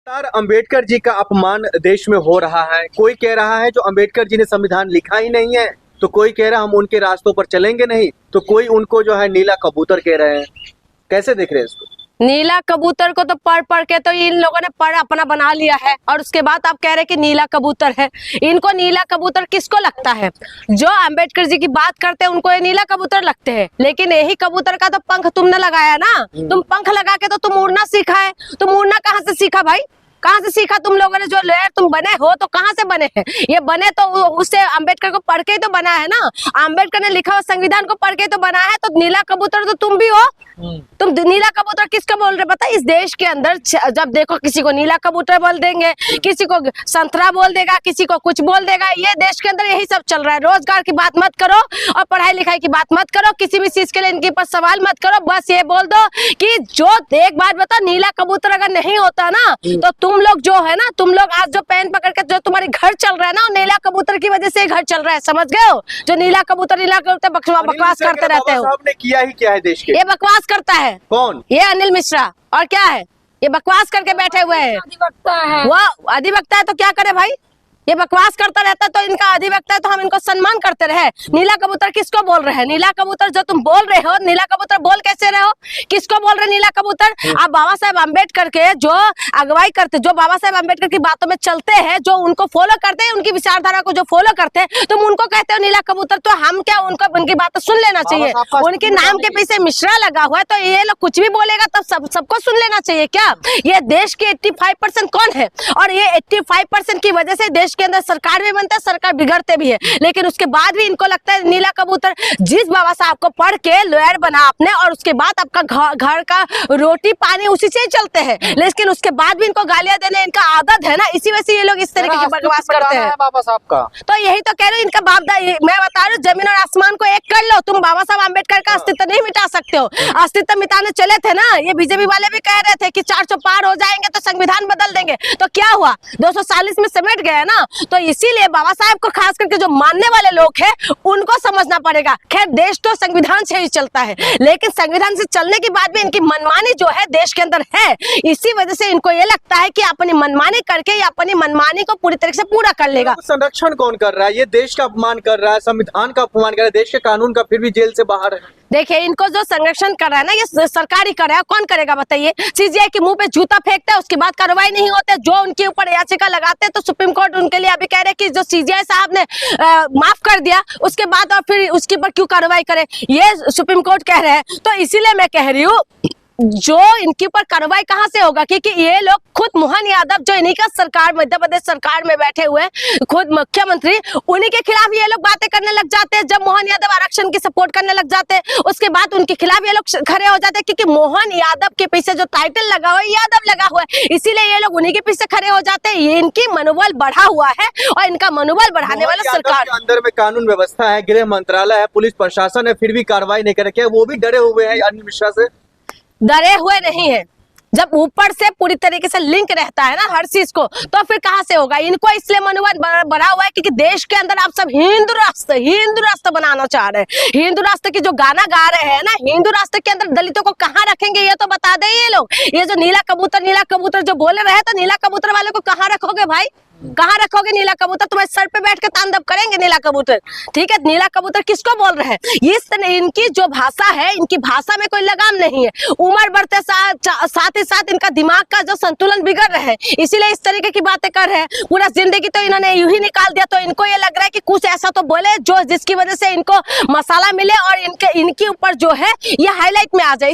अंबेडकर जी का अपमान देश में हो रहा है। कोई कह रहा है जो अंबेडकर जी ने संविधान लिखा ही नहीं है, तो कोई कह रहा है हम उनके रास्तों पर चलेंगे नहीं, तो कोई उनको जो है नीला कबूतर कह रहे हैं। कैसे देख रहे हैं इसको? नीला कबूतर को तो पढ़ के तो इन लोगों ने पढ़ अपना बना लिया है, और उसके बाद आप कह रहे हैं कि नीला कबूतर है। इनको नीला कबूतर किसको लगता है? जो अंबेडकर जी की बात करते हैं उनको ये नीला कबूतर लगते हैं। लेकिन यही कबूतर का तो पंख तुमने लगाया ना। तुम पंख लगा के तो तुम उड़ना सीखा है। तुम उड़ना कहाँ से सीखा भाई? कहाँ से सीखा तुम लोगों ने? जो लेयर तुम बने हो तो कहाँ से बने हैं? ये बने तो उससे अंबेडकर को पढ़ के ही तो बना है ना। अंबेडकर ने लिखा हुआ संविधान को पढ़ के तो बना है। तो नीला कबूतर तो तुम भी हो। तुम नीला कबूतर किसको बोल रहे? पता है इस देश के अंदर जब देखो किसी को नीला कबूतर बोल देंगे, किसी को संतरा बोल देगा, किसी को कुछ बोल देगा। ये देश के अंदर यही सब चल रहा है। रोजगार की बात मत करो और पढ़ाई लिखाई की बात मत करो। किसी भी चीज के लिए इनके पास सवाल मत करो। बस ये बोल दो कि जो एक बात बता, नीला कबूतर अगर नहीं होता ना तो तुम लोग जो है ना, तुम लोग आज जो पेन पकड़ के जो तुम्हारे घर चल रहा है ना, नीला कबूतर की वजह से घर चल रहा है। समझ गए हो? जो नीला कबूतर बकवास करते रहते हो। आपने किया ही क्या है देश के? ये बकवास करता है। कौन? ये अनिल मिश्रा। और क्या है? ये बकवास करके बैठे हुए हैं। अधिवक्ता है। वो अधिवक्ता है तो क्या करे भाई? ये बकवास करता रहता है तो इनका अधिवक्ता है तो हम इनको सम्मान करते रहे। नीला कबूतर किसको बोल रहे हैं? नीला कबूतर जो तुम बोल रहे हो, नीला कबूतर बोल कैसे रहे हो? किसको बोल रहे नीला कबूतर? आप बाबा साहेब अम्बेडकर के जो अगुवाई करते, जो बाबा साहेब अम्बेडकर की बातों में चलते हैं, जो उनको फॉलो करते हैं, उनकी विचारधारा को जो फॉलो करते हैं, तुम उनको कहते हो नीला कबूतर। तो हम क्या उनको उनकी बात सुन लेना चाहिए? उनके नाम के पीछे मिश्रा लगा हुआ है तो ये लोग कुछ भी बोलेगा तब सबको सुन लेना चाहिए क्या? ये देश के 85% कौन है? और ये 85% की वजह से देश के अंदर सरकार भी बनता है, सरकार बिगड़ते भी है। लेकिन उसके बाद भी इनको लगता है नीला कबूतर। जिस बाबा साहब को पढ़ के लॉयर बना आपने, और उसके बाद आपका घर का रोटी पानी उसी से ही चलते हैं, लेकिन उसके बाद भी इनको गालियां देने इनका आदत है ना। इसी वजह से ये लोग इस तरीके की बकवास करते हैं। बाबा साहब का तो यही तो कह रहे इनका बाप मैं बता रही हूँ, जमीन और आसमान को एक कर लो। तुम बाबा साहब अम्बेडकर का अस्तित्व नहीं मिटा सकते हो। अस्तित्व मिटाने चले थे ना, ये बीजेपी वाले भी कह रहे थे कि 400 पार हो जाएंगे तो संविधान बदल देंगे। तो क्या हुआ? 240 में समेट गए ना। तो इसीलिए बाबा साहब को खास करके जो मानने वाले लोग हैं उनको समझना पड़ेगा। खैर देश तो संविधान से ही चलता है, लेकिन संविधान से चलने के बाद भी इनकी मनमानी जो है देश के अंदर है। इसी वजह से इनको ये लगता है कि अपनी मनमानी करके या अपनी मनमानी को पूरी तरीके से पूरा कर लेगा। संरक्षण कौन कर रहा है? ये देश का अपमान कर रहा है, संविधान का अपमान कर रहा है, देश के कानून का, फिर भी जेल से बाहर है। देखिए इनको जो संरक्षण कर रहा है ना, ये सरकार ही कर रहा है। कौन करेगा बताइए? सीजीआई के मुंह पे जूता फेंकता है, उसके बाद कार्रवाई नहीं होते। जो उनके ऊपर याचिका लगाते हैं तो सुप्रीम कोर्ट उनके लिए अभी कह रहे हैं कि जो सीजीआई साहब ने माफ कर दिया, उसके बाद और फिर उसके ऊपर क्यों कार्रवाई करे, ये सुप्रीम कोर्ट कह रहे हैं। तो इसीलिए मैं कह रही हूँ जो इनके ऊपर कार्रवाई कहाँ से होगा? क्योंकि ये लोग खुद मोहन यादव जो इन्हीं का सरकार, मध्य प्रदेश सरकार में बैठे हुए खुद मुख्यमंत्री, उन्हीं के खिलाफ ये लोग बातें करने लग जाते हैं। जब मोहन यादव आरक्षण की सपोर्ट करने लग जाते हैं, उसके बाद उनके खिलाफ ये लोग खड़े हो जाते हैं। क्योंकि मोहन यादव के पीछे जो टाइटल लगा हुआ है, यादव लगा हुआ है, इसीलिए ये लोग उन्हीं के पीछे खड़े हो जाते हैं। ये इनकी मनोबल बढ़ा हुआ है और इनका मनोबल बढ़ाने वाला सरकार। अंदर में कानून व्यवस्था है, गृह मंत्रालय है, पुलिस प्रशासन है, फिर भी कार्रवाई नहीं करे। क्या वो भी डरे हुए हैं अनिल मिश्रा से? डरे हुए नहीं है। जब ऊपर से पूरी तरीके से लिंक रहता है ना हर चीज को, तो फिर कहां से होगा? इनको इसलिए मनोबल बढ़ा हुआ है क्योंकि देश के अंदर आप सब हिंदू राष्ट्र बनाना चाह रहे हैं। हिंदू राष्ट्र की जो गाना गा रहे हैं ना, हिंदू राष्ट्र के अंदर दलितों को कहाँ रखेंगे ये तो बता दे ये लोग। ये जो नीला कबूतर जो बोले रहे, तो नीला कबूतर वाले को कहाँ रखोगे भाई? कहाँ रखोगे नीला कबूतर? तुम्हारे सर पे बैठ के तांडव करेंगे नीला कबूतर। ठीक है, नीला कबूतर किसको बोल रहे हैं? इनकी जो भाषा है, इनकी भाषा में कोई लगाम नहीं है। उम्र बढ़ते साथ ही साथ इनका दिमाग का जो संतुलन बिगड़ रहा है, इसीलिए इस तरीके की बातें कर रहे हैं। पूरा जिंदगी तो इन्होंने यूं ही निकाल दिया। तो इनको ये लग रहा है कि कुछ ऐसा तो बोले जो जिसकी वजह से इनको मसाला मिले और इनके ऊपर जो है ये हाईलाइट में आ जाए।